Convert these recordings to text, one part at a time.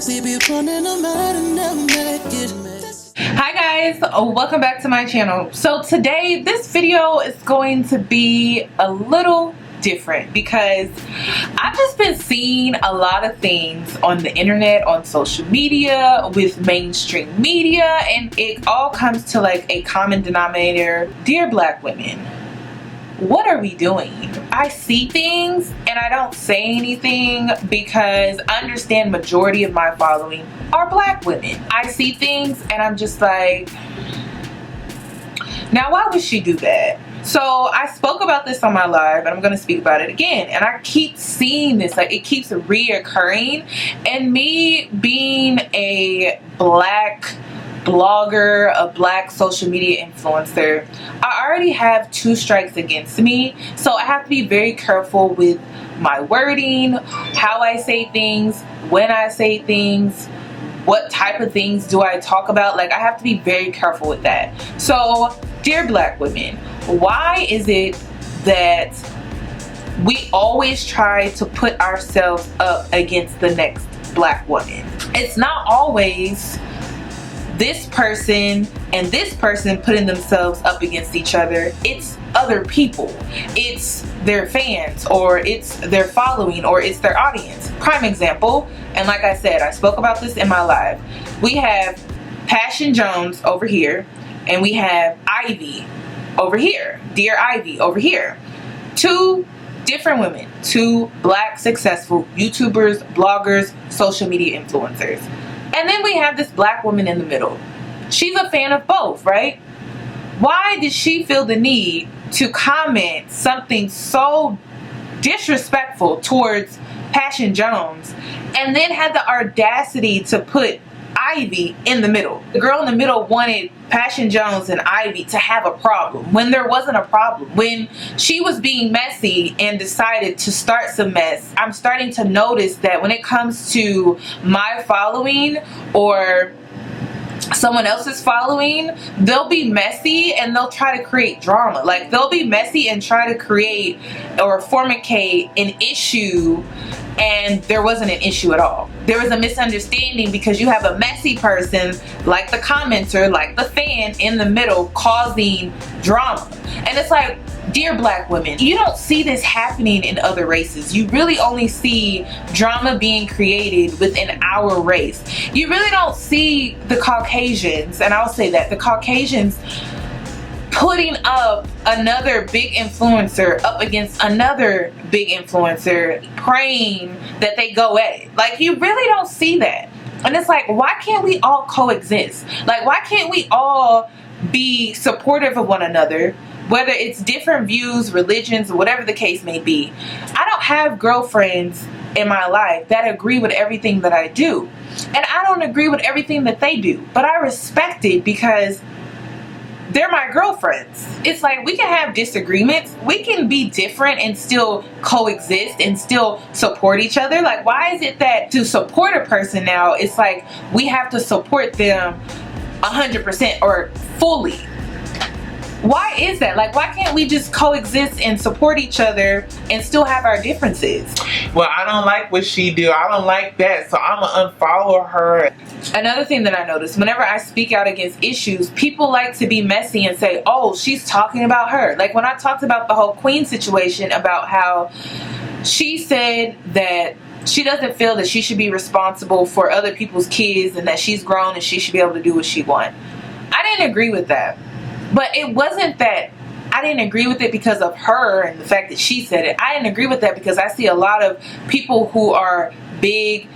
Hi guys, welcome back to my channel. So today this video is going to be a little different because I've just been seeing a lot of things on the internet, on social media, with mainstream media, and it all comes to like a common denominator. Dear Black women, what are we doing? I see things and I don't say anything because I understand majority of my following are Black women. I see things and I'm just like, now why would she do that? So I spoke about this on my live and I'm going to speak about it again, and I keep seeing this, like it keeps reoccurring. And me being a Black blogger, a Black social media influencer, I already have 2 strikes against me, so I have to be very careful with my wording, how I say things, when I say things, what type of things do I talk about. Like, I have to be very careful with that. So dear Black women, why is it that we always try to put ourselves up against the next Black woman? It's not always this person and this person putting themselves up against each other. It's other people, it's their fans, or it's their following, or it's their audience. Prime example, and like I said, I spoke about this in my live, we have Passion Jones over here and we have Ivy over here, Dear Ivy over here. 2 different women, 2 Black successful YouTubers, bloggers, social media influencers. And then we have this Black woman in the middle. She's a fan of both, right? Why did she feel the need to comment something so disrespectful towards Passion Jones and then had the audacity to put Ivy in the middle? The girl in the middle wanted Passion Jones and Ivy to have a problem when there wasn't a problem. When she was being messy and decided to start some mess, I'm starting to notice that when it comes to my following or someone else's following, they'll be messy and they'll try to create drama. Like, they'll be messy and try to create or formicate an issue, and there wasn't an issue at all. There was a misunderstanding because you have a messy person like the commenter, like the fan in the middle, causing drama. And it's like, dear Black women, you don't see this happening in other races. You really only see drama being created within our race. You really don't see the Caucasians, and I'll say that, the Caucasians putting up another big influencer up against another big influencer, praying that they go at it. Like, you really don't see that. And it's like, why can't we all coexist? Like, why can't we all be supportive of one another, whether it's different views, religions, whatever the case may be? I don't have girlfriends in my life that agree with everything that I do, and I don't agree with everything that they do, but I respect it because they're my girlfriends. It's like, we can have disagreements, we can be different and still coexist and still support each other. Like, why is it that to support a person now, it's like we have to support them 100% or fully? Why is that? Like, why can't we just coexist and support each other and still have our differences? Well, I don't like what she do. I don't like that, so I'm gonna unfollow her. Another thing that I noticed, whenever I speak out against issues, people like to be messy and say, oh, she's talking about her. Like, when I talked about the whole Queen situation, about how she said that she doesn't feel that she should be responsible for other people's kids and that she's grown and she should be able to do what she wants. I didn't agree with that. But it wasn't that I didn't agree with it because of her and the fact that she said it. I didn't agree with that because I see a lot of people who are big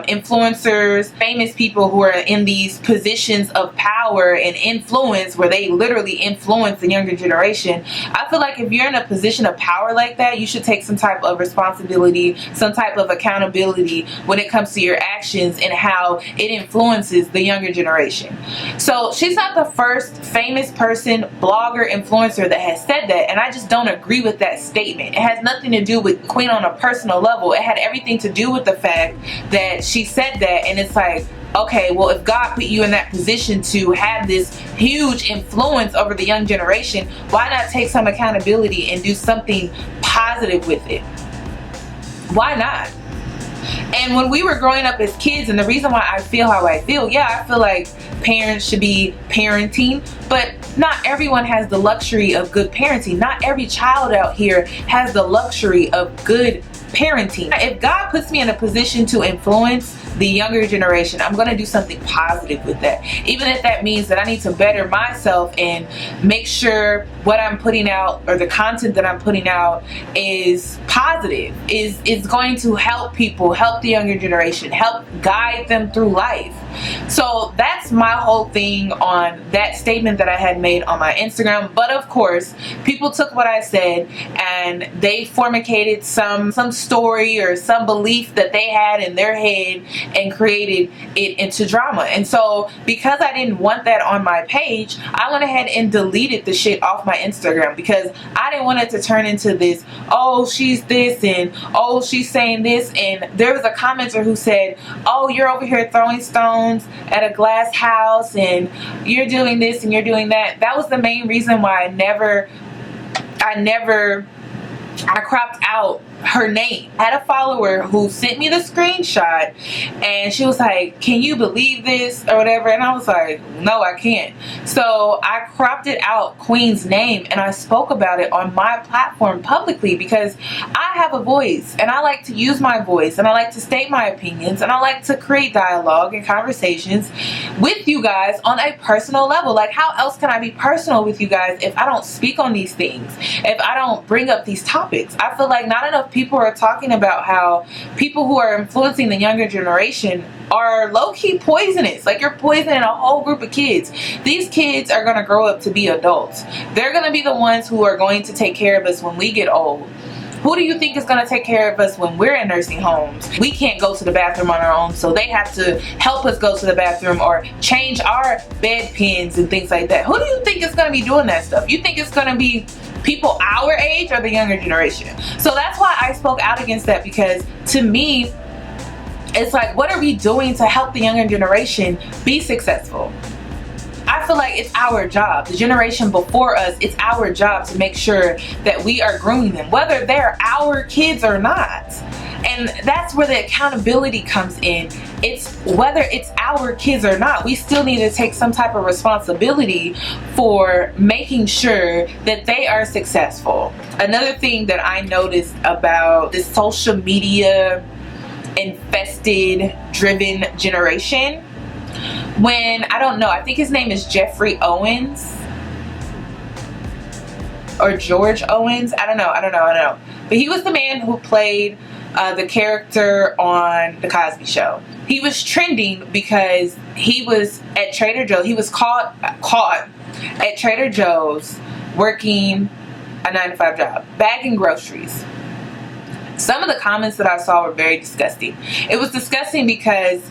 influencers, famous people who are in these positions of power and influence where they literally influence the younger generation. I feel like if you're in a position of power like that, you should take some type of responsibility, some type of accountability when it comes to your actions and how it influences the younger generation. So she's not the first famous person, blogger, influencer that has said that, and I just don't agree with that statement. It has nothing to do with Queen on a personal level. It had everything to do with the fact that she said that, and it's like, okay, well, if God put you in that position to have this huge influence over the young generation, why not take some accountability and do something positive with it? Why not? And when we were growing up as kids, and the reason why I feel how I feel, yeah, I feel like parents should be parenting, but not everyone has the luxury of good parenting. Not every child out here has the luxury of good parenting. If God puts me in a position to influence the younger generation, I'm going to do something positive with that. Even if that means that I need to better myself and make sure what I'm putting out, or the content that I'm putting out, is positive, is going to help people, help the younger generation, help guide them through life. So that's my whole thing on that statement that I had made on my Instagram. But of course, people took what I said and they fornicated some story or some belief that they had in their head and created it into drama. And so because I didn't want that on my page, I went ahead and deleted the shit off my Instagram, because I didn't want it to turn into this, oh, she's this, and oh, she's saying this. And there was a commenter who said, oh, you're over here throwing stones at a glass house, and you're doing this and you're doing that. That was the main reason why I cropped out her name. I had a follower who sent me the screenshot and she was like, can you believe this, or whatever, and I was like, no, I can't. So I cropped it out, Queen's name, and I spoke about it on my platform publicly, because I have a voice and I like to use my voice and I like to state my opinions and I like to create dialogue and conversations with you guys on a personal level. Like, how else can I be personal with you guys if I don't speak on these things, if I don't bring up these topics? I feel like not enough people are talking about how people who are influencing the younger generation are low-key poisonous. Like, you're poisoning a whole group of kids. These kids are going to grow up to be adults. They're going to be the ones who are going to take care of us when we get old. Who do you think is going to take care of us when we're in nursing homes? We can't go to the bathroom on our own, so they have to help us go to the bathroom or change our bed pins and things like that. Who do you think is going to be doing that stuff? You think it's going to be people our age or the younger generation? So that's why I spoke out against that, because to me, it's like, what are we doing to help the younger generation be successful? I feel like it's our job, the generation before us, it's our job to make sure that we are grooming them, whether they're our kids or not. And that's where the accountability comes in. It's whether it's our kids or not, we still need to take some type of responsibility for making sure that they are successful. Another thing that I noticed about this social media infested, driven generation, when, I don't know, I think his name is Jeffrey Owens or George Owens, I don't know, but he was the man who played the character on The Cosby Show. He was trending because he was at Trader Joe's. He was caught at Trader Joe's working a 9-to-5 job, bagging groceries. Some of the comments that I saw were very disgusting. It was disgusting because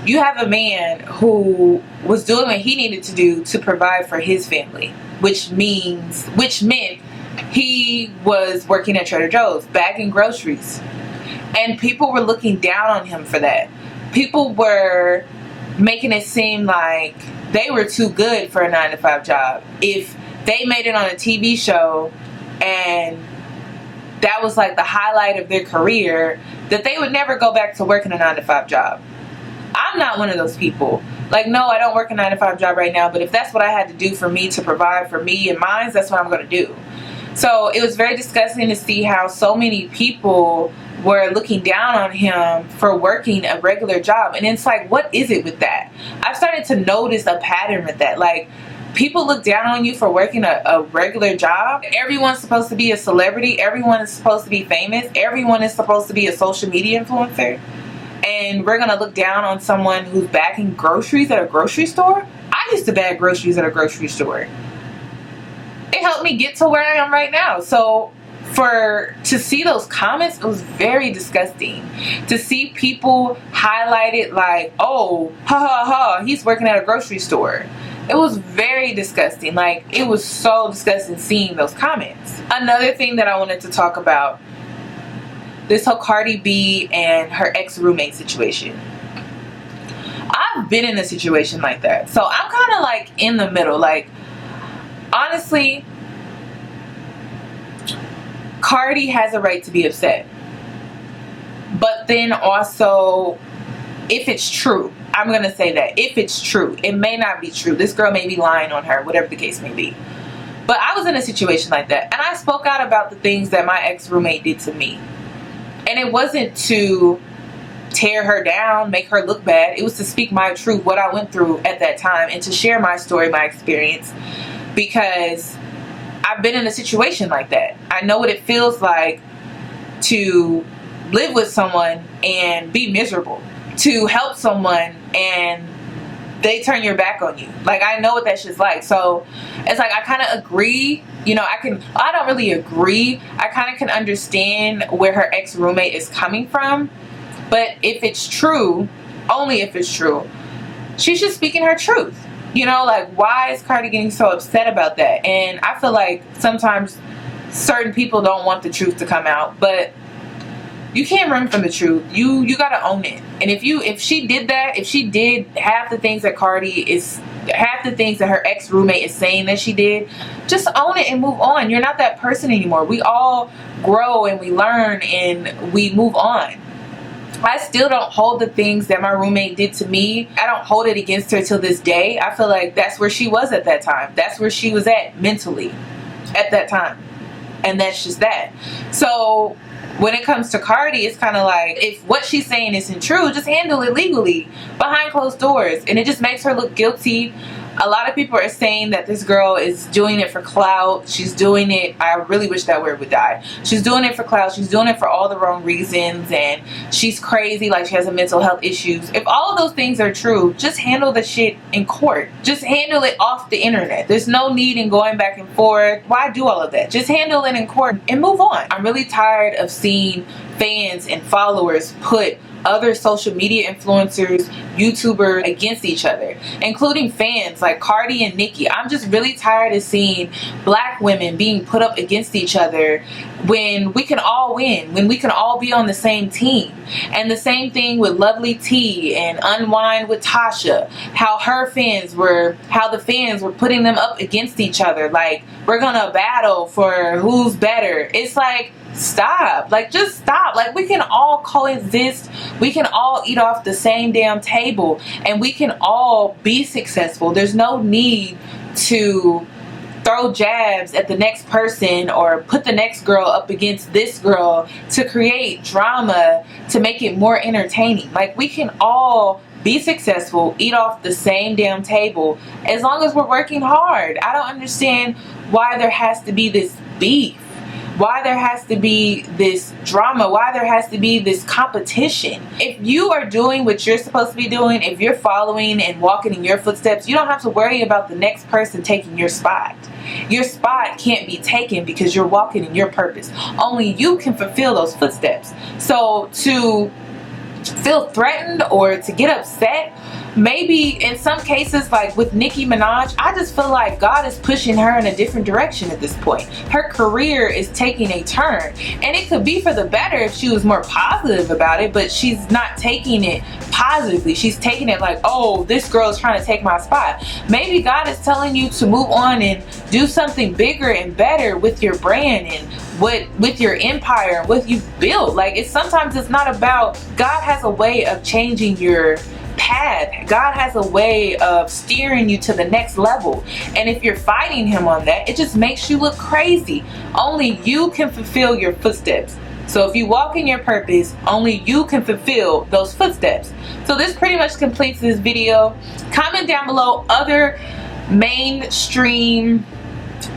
you have a man who was doing what he needed to do to provide for his family, which meant he was working at Trader Joe's, bagging groceries. And people were looking down on him for that. People were making it seem like they were too good for a 9-to-5 job. If they made it on a TV show and that was like the highlight of their career, that they would never go back to working a 9-to-5 job. I'm not one of those people. Like, no, I don't work a 9-to-5 job right now, but if that's what I had to do for me to provide for me and mine, that's what I'm going to do. So it was very disgusting to see how so many people were looking down on him for working a regular job. And it's like, what is it with that? I've started to notice a pattern with that. Like, people look down on you for working a regular job. Everyone's supposed to be a celebrity. Everyone is supposed to be famous. Everyone is supposed to be a social media influencer. And we're going to look down on someone who's bagging groceries at a grocery store? I used to bag groceries at a grocery store. It helped me get to where I am right now. So to see those comments, it was very disgusting. To see people highlight it like, oh, ha ha ha, he's working at a grocery store. It was very disgusting. Like, it was so disgusting seeing those comments. Another thing that I wanted to talk about, this whole Cardi B and her ex-roommate situation. I've been in a situation like that. So I'm kind of like in the middle. Like, honestly, Cardi has a right to be upset. But then also, if it's true, I'm gonna say that if it's true, it may not be true. This girl may be lying on her, whatever the case may be. But I was in a situation like that, and I spoke out about the things that my ex-roommate did to me. And it wasn't to tear her down, make her look bad. It was to speak my truth, what I went through at that time, and to share my story, my experience, because I've been in a situation like that. I know what it feels like to live with someone and be miserable, to help someone and they turn your back on you. Like, I know what that shit's like. So it's like, I kind of agree, you know, I don't really agree. I kind of can understand where her ex-roommate is coming from. But if it's true, only if it's true, she's just speaking her truth. You know, like, why is Cardi getting so upset about that? And I feel like sometimes certain people don't want the truth to come out, but you can't run from the truth. You gotta own it. And if she did that, if she did half the things that her ex-roommate is saying that she did, just own it and move on. You're not that person anymore. We all grow and we learn and we move on. I still don't hold the things that my roommate did to me. I don't hold it against her till this day. I feel like that's where she was at that time. That's where she was at mentally at that time. And that's just that. So when it comes to Cardi, it's kind of like, if what she's saying isn't true, just handle it legally behind closed doors. And it just makes her look guilty. A lot of people are saying that this girl is doing it for clout. She's doing it, I really wish that word would die. She's doing it for clout. She's doing it for all the wrong reasons. And she's crazy, like she has a mental health issues. If all of those things are true, just handle the shit in court. Just handle it off the internet. There's no need in going back and forth. Why do all of that? Just handle it in court and move on. I'm really tired of seeing fans and followers put other social media influencers, YouTubers against each other, including fans like Cardi and Nicki. I'm just really tired of seeing black women being put up against each other when we can all win, when we can all be on the same team. And the same thing with Lovely T and Unwind with Tasha, how the fans were putting them up against each other, like, we're gonna battle for who's better. It's like, stop. Like, just stop. Like, we can all coexist. We can all eat off the same damn table, and we can all be successful. There's no need to throw jabs at the next person or put the next girl up against this girl to create drama, to make it more entertaining. Like, we can all be successful, eat off the same damn table, as long as we're working hard. I don't understand why there has to be this beef, why there has to be this drama, why there has to be this competition. If you are doing what you're supposed to be doing, if you're following and walking in your footsteps, you don't have to worry about the next person taking your spot. Your spot can't be taken because you're walking in your purpose. Only you can fulfill those footsteps. So to feel threatened or to get upset, maybe in some cases, like with Nicki Minaj, I just feel like God is pushing her in a different direction at this point. Her career is taking a turn, and it could be for the better if she was more positive about it, but she's not taking it positively. She's taking it like, oh, this girl is trying to take my spot. Maybe God is telling you to move on and do something bigger and better with your brand and with your empire and what you've built. Like, sometimes it's not about, God has a way of changing your path. God has a way of steering you to the next level, and if you're fighting him on that, it just makes you look crazy. Only you can fulfill your footsteps. So if you walk in your purpose, only you can fulfill those footsteps. So this pretty much completes this video. Comment down below other mainstream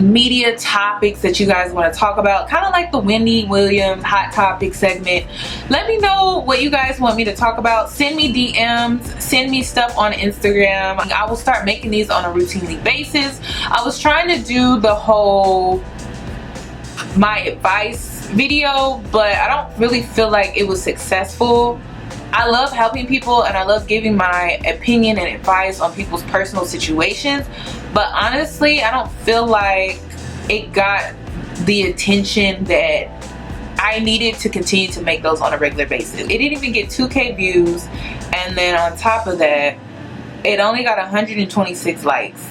media topics that you guys want to talk about, kind of like the Wendy Williams hot topic segment. Let me know what you guys want me to talk about. Send me DMs, send me stuff on Instagram. I will start making these on a routinely basis. I was trying to do the whole my advice video, but I don't really feel like it was successful. I love helping people and I love giving my opinion and advice on people's personal situations, but honestly, I don't feel like it got the attention that I needed to continue to make those on a regular basis. It didn't even get 2K views, and then on top of that, it only got 126 likes.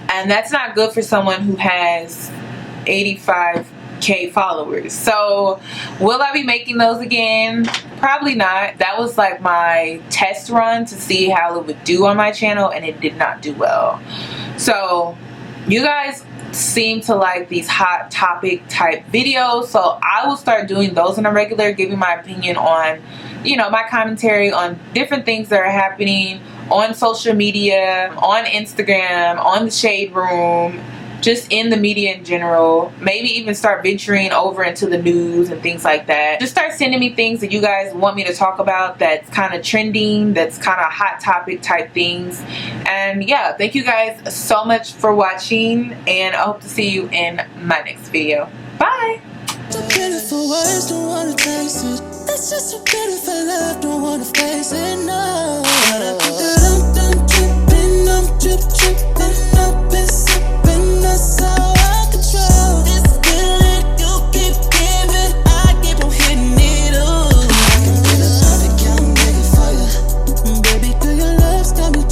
And that's not good for someone who has 85 K followers. So will I be making those again? Probably not. That was like my test run to see how it would do on my channel, and it did not do well. So you guys seem to like these hot topic type videos, so I will start doing those on a regular, giving my opinion on, you know, my commentary on different things that are happening on social media, on Instagram, on the Shade Room, just in the media in general. Maybe even start venturing over into the news and things like that. Just start sending me things that you guys want me to talk about that's kind of trending, that's kind of hot topic type things. And yeah, thank you guys so much for watching, and I hope to see you in my next video. Bye! Beautiful words, don't wanna taste it. That's just so beautiful love, don't wanna face it, no. I'm tripping, up and sipping, that's how I control this feeling you keep giving. I keep on hitting it up. I can be the perfect young nigga for you, baby. 'Cause your love's got me